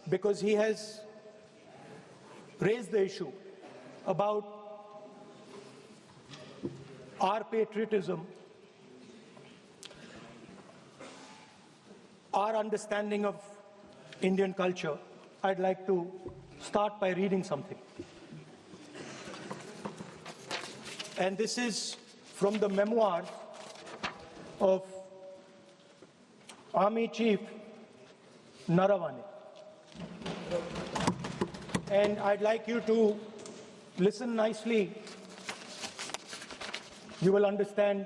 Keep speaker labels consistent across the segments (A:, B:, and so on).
A: because he has raised the issue about our patriotism, our understanding of Indian culture. I'd like to start by reading something. And this is from the memoirs of Army Chief Naravane. And I'd like you to listen nicely. You will understand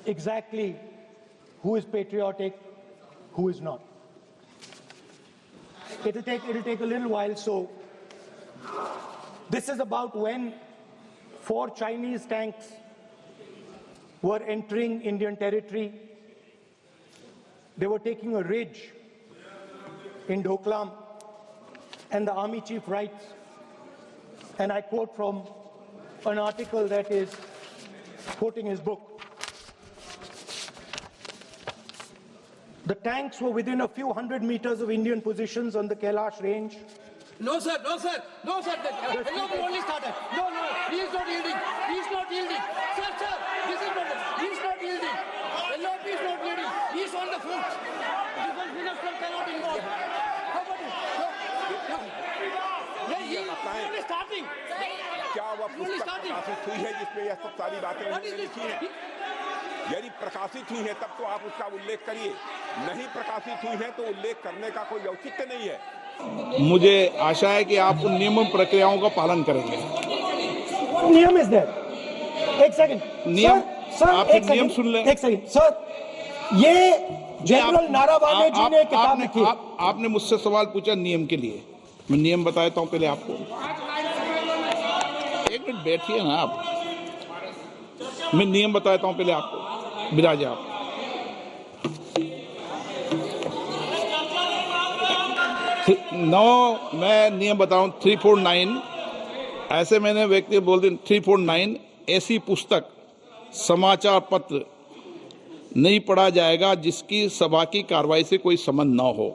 A: exactly who is patriotic, who is not. It'll take a little while. So this is about when 4 Chinese tanks were entering Indian territory. They were taking a ridge in Doklam, and the army chief writes, and I quote from an article that is quoting his book. The tanks were within a few hundred meters of Indian positions on the Kailash range.
B: No, sir, no, sir, no, sir. Only started. No, he is not yielding. He is not yielding. Sir, this is not. He is not yielding. LOP is not yielding. He is on the foot. Defense minister cannot involve. How about it? No. He is only starting.
C: क्या वह पुस्तक प्रकाशित हुई है जिसमें यह सब सारी बातें उन्होंने लिखी हैं? यदि प्रकाशित हुई है तब तो आप उसका उल्लेख करिए, नहीं प्रकाशित हुई है तो उल्लेख करने का कोई औचित्य नहीं है।
D: मुझे आशा है कि आप उन नियम प्रक्रियाओं का पालन करेंगे।
A: नियम इज देयर। एक सेकंड
D: नियम
A: सर,
D: आप नियम सुन लें।
A: एक सेकंड सर, ये जनरल नारावाने जी ने किताब लिखी।
D: आपने मुझसे सवाल पूछा नियम के लिए, मैं नियम बताता हूं पहले आपको। एक मिनट बैठिए ना आप, मैं नियम बताता हूं पहले आपको। विराज आप मैं नियम बता रहा हूं। 349 ऐसे मैंने व्यक्ति बोल दी। 349 ऐसी पुस्तक समाचार पत्र नहीं पढ़ा जाएगा जिसकी सभा की कार्रवाई से कोई संबंध न हो।